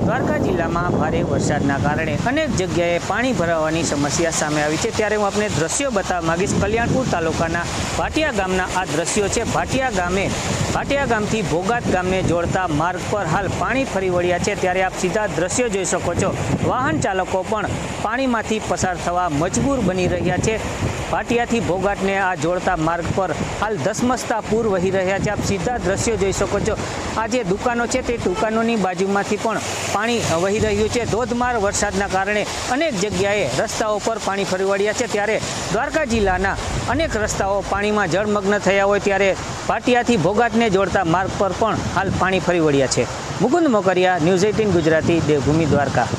દ્વારકા જિલ્લામાં ભારે વરસાદના કારણે અનેક જગ્યાએ પાણી ભરાવાની સમસ્યા સામે આવી છે। ત્યારે હું આપને દ્રશ્યો બતાવવા માંગીશ। કલ્યાણપુર તાલુકાના ભાટિયા ગામના આ દ્રશ્યો છે। ભાટિયા ગામથી ભોગાત ગામને જોડતા માર્ગ પર હાલ પાણી ફરી વળ્યા છે। ત્યારે આપ સીધા દ્રશ્યો જોઈ શકો છો। વાહન ચાલકો પણ પાણીમાંથી પસાર થવા મજબૂર બની રહ્યા છે। ભાટિયાથી ભોગાતને આ જોડતા માર્ગ પર હાલ ધસમસતા પૂર વહી રહ્યા છે। આપ સીધા દ્રશ્યો જોઈ શકો છો। આ જે દુકાનો છે તે દુકાનોની બાજુમાંથી પણ પાણી વહી રહ્યું છે। ધોધમાર વરસાદના કારણે અનેક જગ્યાએ રસ્તાઓ પર પાણી ફરી વળ્યા છે। ત્યારે દ્વારકા જિલ્લાના અનેક રસ્તાઓ પાણીમાં જળમગ્ન થયા હોય ત્યારે ભાટિયાથી ભોગાતને જોડતા માર્ગ પર પણ હાલ પાણી ફરી વળ્યા છે। મુકુંદ મોકરિયા, ન્યૂઝ 18 ગુજરાતી, દેવભૂમિ, દ્વારકા।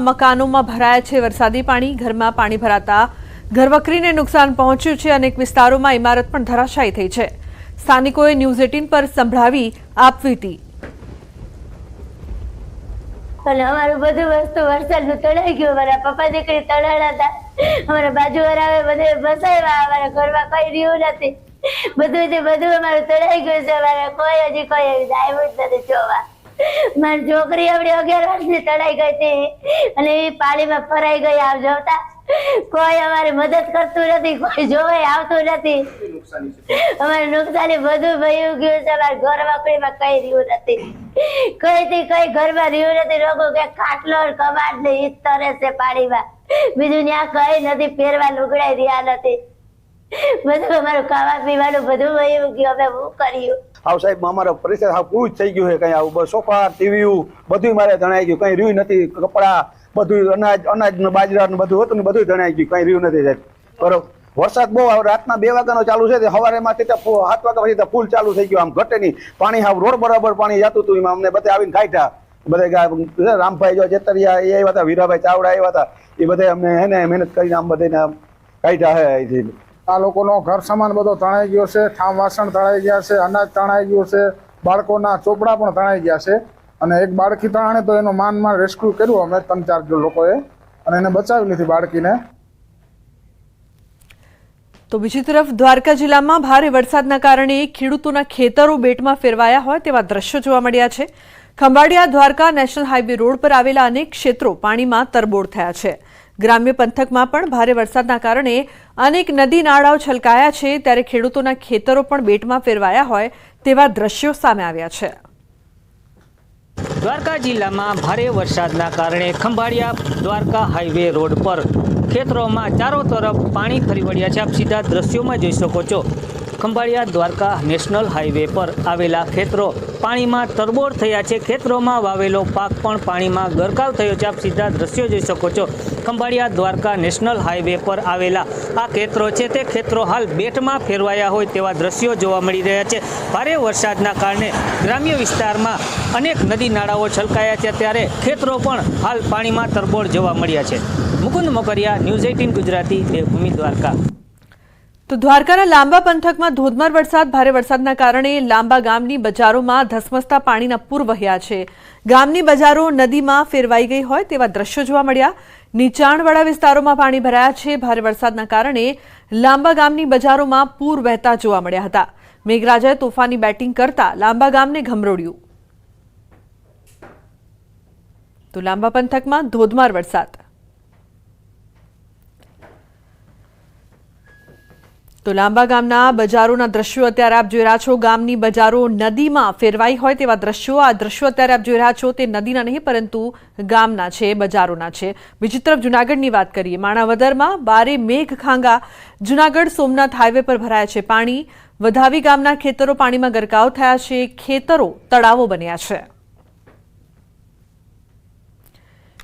મકાનોમાં ભરાયા છે વરસાદી પાણી। ઘરમાં પાણી ભરાતા ઘરવકરીને નુકસાન પહોંચ્યું છે। અનેક વિસ્તારોમાં ઇમારત પણ ધરાશાયી થઈ છે। સ્થાનિકોએ ન્યૂઝ 18 પર સંભળાવી આપવીતી। અને અમારું બધું વસ્તુ વરસાદનું તણાઈ ગયું। અમારા પપ્પા દીકરી તણાણા હતા, અમારા બાજુવાળા બધે ફસાયા। અમારા ઘરમાં કઈ રહ્યું નથી, બધું અમારું તણાઈ ગયું છે। અમારે હજી કોઈ આવ્યું જ નથી જોવા। મારી છોકરી આપડી 11 વર્ષની તણાઈ ગઈ હતી અને એ પાણીમાં ફરાઈ ગઈ। આવ જોતા કોઈ અમારી મદદ કરતું નથી, કોઈ જોવે આવતું નથી। અમારે નુકસાની બધું ભયું ગયું છે। અમારા ઘર વાકડીમાં કઈ રહ્યું નથી, કઈ ઘરમાં રહ્યું નથી। લોકો કે ખાટલો કબાટ ને ઈ તરે છે પાણીમાં, બીજું ત્યાં કઈ નથી। પહેરવા લુગડાઈ રહ્યા નથી, બધું અમારું ખાવા પીવાનું બધું ભયું ગયું। અમે શું કર્યું? આવ સાહેબ, અમારો પરિસર હાવ પૂરું જ થઈ ગયું છે। કઈ આવું સોફા, ટીવી બધું મારે ધણાઈ ગયું। કઈ રહ્યું નથી, કપડા બધું અનાજ ને બાજરા ને બધું હતું ને બધું ધણાઈ ગયું। કઈ રહ્યું નથી સાહેબ। બરોબર, વરસાદ બહુ રાતના 2 વાગ્યાનો ચાલુ છે, સવારે માંથી 7 વાગ્યા પછી ફૂલ ચાલુ થઈ ગયું। આમ ઘટે નહીં પાણી, હાવ રોડ બરાબર પાણી જતું હતું। એમાં અમને બધા આવીને કાઢ્યા। બધા રામભાઈ જો જેતરિયા એ આવ્યા હતા, વીરાભાઈ ચાવડા આવ્યા હતા, એ બધા અમને એને મહેનત કરીને આમ બધાને કાઢ્યા છે અહીંથી। આ લોકોનો ઘર સામાન બધો તણાઈ ગયો છે, ઠામ વાસણ તણાઈ ગયા છે, અનાજ તણાઈ ગયું છે, બાળકોના ચોપડા પણ તણાઈ ગયા છે। અને એક બાળકી તણાણે તો એનો માન રેસ્ક્યુ કર્યું અમે 3-4 લોકોએ અને એને બચાવી લીધી બાળકીને। તો બીજી તરફ દ્વારકા જિલ્લામાં ભારે વરસાદના કારણે ખેડૂતોના ખેતરો બેટમાં ફેરવાયા હોય તેવા દ્રશ્યો જોવા મળ્યા છે। Khambhalia Dwarka national highway road પર આવેલા અનેક ક્ષેત્રો પાણીમાં તરબોળ થયા છે। ગ્રામ્ય પંથકમાં પણ ભારે વરસાદના કારણે અનેક નદી નાળાઓ છલકાયા છે। ત્યારે ખેડૂતોના ખેતરો પણ બેટમાં ફેરવાયા હોય તેવા દ્રશ્યો સામે આવ્યા છે। દ્વારકા જિલ્લામાં ભારે વરસાદના કારણે ખંભાળિયા દ્વારકા હાઈવે રોડ પર ખેતરોમાં ચારો તરફ પાણી ફરી વળ્યા છે। આપ સીધા દ્રશ્યોમાં જોઈ શકો છો। ખંભાળિયા દ્વારકા નેશનલ હાઈવે પર આવેલા ખેતરો પાણીમાં તરબોળ થયા છે। ખેતરોમાં વાવેલો પાક પણ પાણીમાં ગરકાવ થયો છે। આપ સીધા દ્રશ્યો જોઈ શકો છો। ખંભાળિયા દ્વારકા નેશનલ હાઈવે પર આવેલા આ ખેતરો છે તે ખેતરો હાલ બેટમાં ફેરવાયા હોય તેવા દ્રશ્યો જોવા મળી રહ્યા છે। ભારે વરસાદના કારણે ગ્રામ્ય વિસ્તારમાં અનેક નદી નાળાઓ છલકાયા છે, ત્યારે ખેતરો પણ હાલ પાણીમાં તરબોળ જોવા મળ્યા છે। મુકુંદ મોકરિયા, ન્યૂઝ 18 ગુજરાતી, દેવભૂમિ, દ્વારકા। તો દ્વારકાના લાંબા પંથકમાં ધોધમાર વરસાદ। ભારે વરસાદના કારણે લાંબા ગામની બજારોમાં ધસમસતા પાણીના પૂર વહ્યા છે। ગામની બજારો નદીમાં ફેરવાઈ ગઈ હોય તેવા દ્રશ્યો જોવા મળ્યા। નીચાણવાળા વિસ્તારોમાં પાણી ભરાયા છે। ભારે વરસાદના કારણે લાંબા ગામની બજારોમાં પૂર વહેતા જોવા મળ્યા હતા। મેઘરાજાએ તોફાની બેટિંગ કરતા લાંબા ગામને ગમરોડ્યું। તો લાંબા પંથકમાં ધોધમાર વરસાદ। તો લાંબા ગામના બજારોના દ્રશ્યો અત્યારે આપ જોઈ રહ્યા છો। ગામની બજારો નદીમાં ફેરવાઈ હોય તેવા દ્રશ્યો। આ દ્રશ્યો અત્યારે આપ જોઈ રહ્યા છો તે નદીના નહીં પરંતુ ગામના છે, બજારોના છે। બીજી તરફ જૂનાગઢની વાત કરીએ। માણાવદરમાં બારે મેઘ ખાંગા જૂનાગઢ સોમનાથ હાઈવે પર ભરાયા છે પાણી। વધાવી ગામના ખેતરો પાણીમાં ગરકાવ થયા છે। ખેતરો તળાવો બન્યા છે।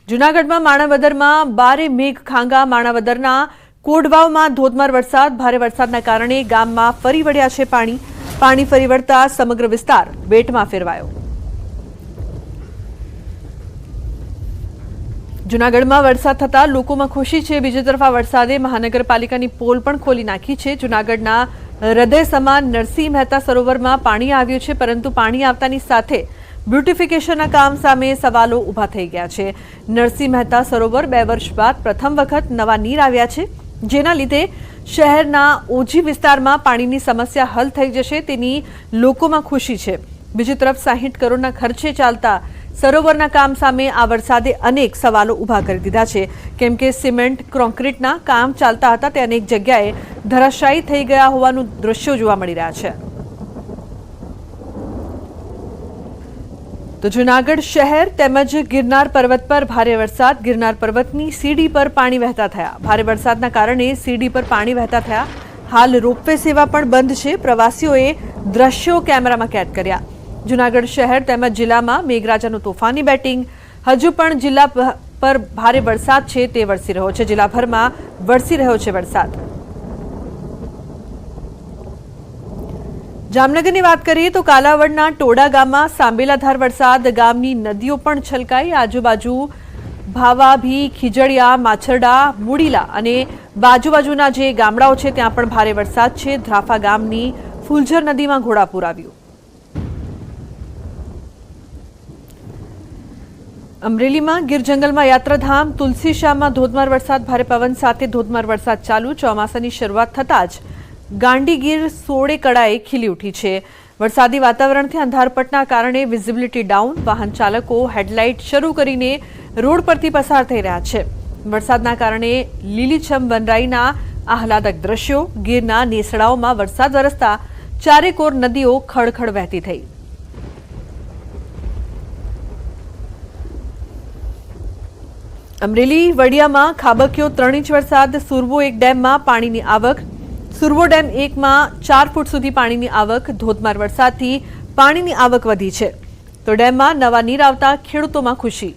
જૂનાગઢમાં માણાવદરમાં બારે મેઘ ખાંગા। માણાવદરના કોડવાવમાં ધોધમાર વરસાદ। ભારે વરસાદના કારણે ગામમાં ફરી વળ્યા છે પાણી ફરી વળતા સમગ્ર વિસ્તાર બેટમાં ફેરવાયો। જૂનાગઢમાં વરસાદ થતા લોકોમાં ખુશી છે। બીજી તરફ આ વરસાદે મહાનગરપાલિકાની પોલ પણ ખોલી નાખી છે। જૂનાગઢના હૃદય સમાન નરસિંહ મહેતા સરોવરમાં પાણી આવ્યું છે, પરંતુ પાણી આવતાની સાથે બ્યુટિફિકેશનના કામ સામે સવાલો ઊભા થઈ ગયા છે। નરસિંહ મહેતા સરોવર 2 વર્ષ બાદ પ્રથમ વખત નવા નીર આવ્યા છે, જેના લીધે શહેરના ઓજી વિસ્તારમાં પાણીની સમસ્યા હલ થઈ જશે તેની લોકોમાં ખુશી છે। બીજી તરફ 60 કરોડના ખર્ચે ચાલતા સરોવરના કામ સામે આ વરસાદે અનેક સવાલો ઊભા કરી દીધા છે, કેમ કે સિમેન્ટ કોન્ક્રીટના કામ ચાલતા હતા તે અનેક જગ્યાએ ધરાશાયી થઈ ગયા હોવાનું દ્રશ્યો જોવા મળી રહ્યા છે. તો જૂનાગઢ શહેર તેમજ ગિરનાર પર્વત પર ભારે વરસાદ. ગિરનાર પર્વતની સીડી પર પાણી વહેતા થયા. ભારે વરસાદના કારણે સીડી પર પાણી વહેતા થયા. હાલ રોપવે સેવા પણ બંધ છે. પ્રવાસીઓએ દ્રશ્યો કેમેરામાં કેદ કર્યા. જૂનાગઢ શહેર તેમજ જિલ્લામાં મેઘરાજાનું તોફાની બેટિંગ. હજુ પણ જિલ્લા પર ભારે વરસાદ છે તે વરસી રહ્યો છે. જિલ્લાભરમાં વરસી રહ્યો છે વરસાદ. જામનગરની વાત કરીએ તો કાલાવડના ટોડા ગામમાં સાંબેલાધાર વરસાદ. ગામની નદીઓ પણ છલકાઈ. આજુબાજુ ભાવાભી, ખીજડીયા, માછરડા, મુડીલા અને બાજુબાજુના જે ગામડાઓ છે ત્યાં પણ ભારે વરસાદ છે. ધ્રાફા ગામની ફુલઝર નદીમાં ઘોડાપૂર આવ્યું. અમરેલીમાં ગીર જંગલમાં યાત્રાધામ તુલસીશ્યામમાં ધોધમાર વરસાદ. ભારે પવન સાથે ધોધમાર વરસાદ ચાલુ. ચોમાસાની શરૂઆત થતાં જ ગાંડીગીર સોળે કળાએ ખીલી ઉઠી છે. વરસાદી વાતાવરણથી અંધારપટના કારણે વિઝિબિલિટી ડાઉન. વાહન ચાલકો હેડલાઇટ શરૂ કરીને રોડ પરથી પસાર થઈ રહ્યા છે. વરસાદના કારણે લીલીછમ વનરાઈના આહલાદક દ્રશ્યો. ગીરના નેસડાઓમાં વરસાદ વરસતા ચારેકોર નદીઓ ખળખળ વહેતી થઈ. અમરેલી વડિયામાં ખાબક્યો 3 ઇંચ વરસાદ. સુરવો 1 ડેમમાં પાણીની આવક. સુરવો ડેમ 1માં 4 ફૂટ સુધી પાણીની આવક. ધોધમાર વરસાદથી પાણીની આવક વધી છે તો ડેમમાં નવા નીર આવતા ખેડૂતોમાં ખુશી.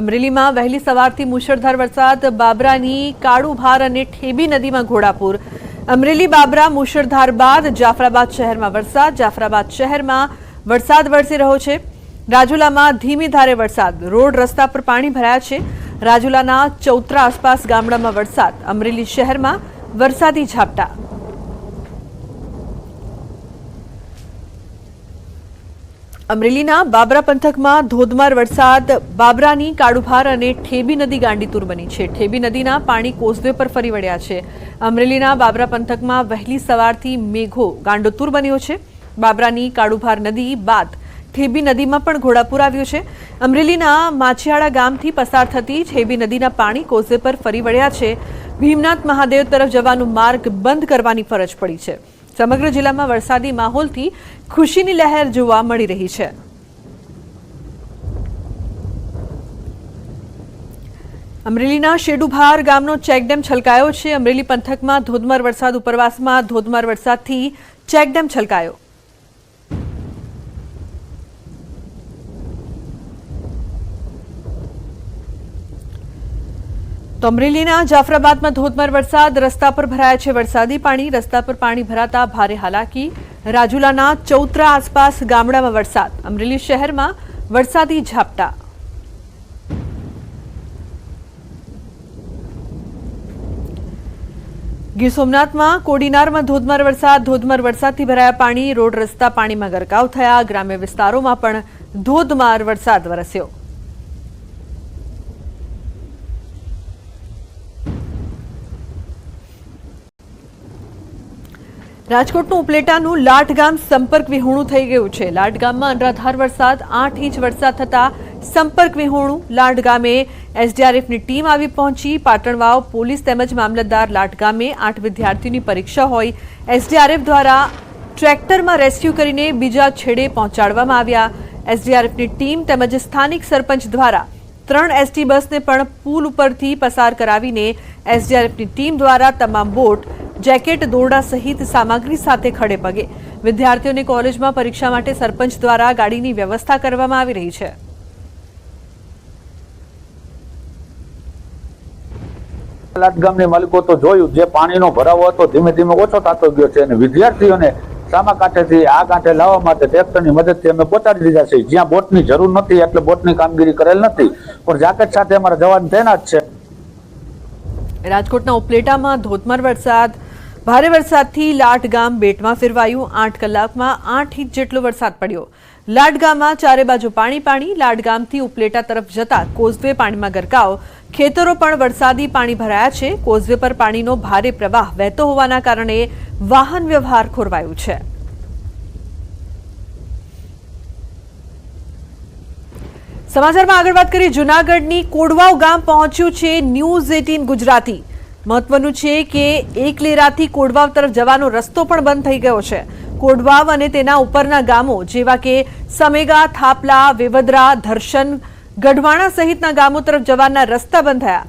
અમરેલીમાં વહેલી સવારથી મુશળધાર વરસાદ. બાબરાની કાળુભાર અને ઠેબી નદીમાં ઘોડાપૂર. અમરેલી બાબરા મુશળધાર બાદ જાફરાબાદ શહેરમાં વરસાદ. જાફરાબાદ શહેરમાં વરસાદ વરસી રહ્યો છે. રાજુલામાં ધીમી ધારે વરસાદ. રોડ રસ્તા પર પાણી ભરાયા છે. રાજુલાના ચૌત્રા આસપાસ ગામડામાં વરસાદ. અમરેલી શહેરમાં વરસાદી ઝાપટા. અમરેલીના બાબરા પંથકમાં ધોધમાર વરસાદ. બાબરાની કાળુભાર અને ઠેબી નદી ગાંડીતુર બની છે. ઠેબી નદીના પાણી કોઝવે પર ફરી વળ્યા છે. અમરેલીના બાબરા પંથકમાં વહેલી સવારથી મેઘો ગાંડોતુર બન્યો છે. બાબરાની કાળુભાર નદી બાદ ઠેબી નદીમાં પણ ઘોડાપૂર આવ્યું છે. અમરેલીના માછિયાળા ગામથી પસાર થતી ઠેબી નદીના પાણી કોઝવે પર ફરી વળ્યા છે. ભીમનાથ મહાદેવ તરફ જવાનો માર્ગ બંધ કરવાની ફરજ પડી છે. સમગ્ર જિલ્લામાં વરસાદી માહોલથી ખુશીની લહેર જોવા મળી રહી છે. અમરેલીના શેડુભાર ગામનો ચેકડેમ છલકાયો છે. અમરેલી પંથકમાં ધોધમાર વરસાદ. ઉપરવાસમાં ધોધમાર વરસાદથી ચેકડેમ છલકાયો. તો અમરેલીના જાફરાબાદમાં ધોધમાર વરસાદ. રસ્તા પર ભરાયા છે વરસાદી પાણી. રસ્તા પર પાણી ભરાતા ભારે હાલાકી. રાજુલાના ચૌત્રા આસપાસ ગામડામાં વરસાદ. અમરેલી શહેરમાં વરસાદી ઝાપટા. ગીર સોમનાથમાં કોડીનારમાં ધોધમાર વરસાદ. ધોધમાર વરસાદથી ભરાયા પાણી. રોડ રસ્તા પાણીમાં ગરકાવ થયા. ગ્રામ્ય વિસ્તારોમાં પણ ધોધમાર વરસાદ વરસ્યો. રાજકોટનું ઉપલેટાનું લાઠ ગામ સંપર્ક વિહોણું થઈ ગયું છે. લાઠ ગામમાં અનરાધાર વરસાદ. 8 ઇંચ વરસાદ થતા સંપર્ક વિહોણું. લાઠ ગામે એસડીઆરએફની ટીમ આવી પહોંચી. પાટણવાવ પોલીસ તેમજ મામલતદાર લાઠ ગામે 8 વિદ્યાર્થીઓની પરીક્ષા હોય એસડીઆરએફ દ્વારા ટ્રેક્ટરમાં રેસ્ક્યુ કરીને બીજા છેડે પહોંચાડવામાં આવ્યા. એસડીઆરએફની ટીમ તેમજ સ્થાનિક સરપંચ દ્વારા 3 એસટી બસને પણ પુલ ઉપરથી પસાર કરાવીને એસડીઆરએફની ટીમ દ્વારા તમામ બોટ, જેકેટ, દોરડા સહિત સામગ્રી સાથે ખડે પગે વિદ્યાર્થીઓને કોલેજમાં પરીક્ષા માટે સરપંચ દ્વારા ગાડીની વ્યવસ્થા કરવામાં આવી રહી છે. લાઠ ગામની માલિકો તો જોયું જે પાણીનો ભરાવો હતો ધીમે ધીમે ઓછો થતો ગયો છે અને વિદ્યાર્થીઓને સામા કાંઠેથી આ કાંઠે લાવવા માટે ટ્રેક્ટરની મદદથી અમે પહોંચાડી દીધા છે. જ્યાં બોટની જરૂર નથી એટલે બોટની કામગીરી કરેલ નથી, પણ જાકેટ સાથે અમારા જવાન તૈનાત છે. રાજકોટના ઉપલેટામાં ધોધમાર વરસાદ. ભારે વરસાદથી લાઠ ગામ બેટમાં ફેરવાયું. 8 કલાકમાં 8 ઇંચ જેટલો વરસાદ પડ્યો. લાઠ ગામમાં ચારે બાજુ પાણી પાણી. લાઠ ગામથી ઉપલેટા તરફ જતા કોઝવે પાણીમાં ગરકાવ. ખેતરો પણ વરસાદી પાણી ભરાયા છે. કોઝવે પર પાણીનો ભારે પ્રવાહ વહેતો હોવાના કારણે વાહન વ્યવહાર ખોરવાયું છે. સમાચારમાં આગળ વાત કરીએ. જૂનાગઢની કોડવાવ ગામ પહોંચ્યું છે ન્યૂઝ 18 ગુજરાતી. મહત્વનું છે કે એકલેરાથી કોડવાવ તરફ જવાનો રસ્તો પણ બંધ થઈ ગયો છે. કોડવાવ અને તેના ઉપરના ગામો જેવા કે સમેગા, થાપલા, વેવદરા, ધર્ષણ, ગઢવાણા સહિતના ગામો તરફ જવાના રસ્તા બંધ થયા.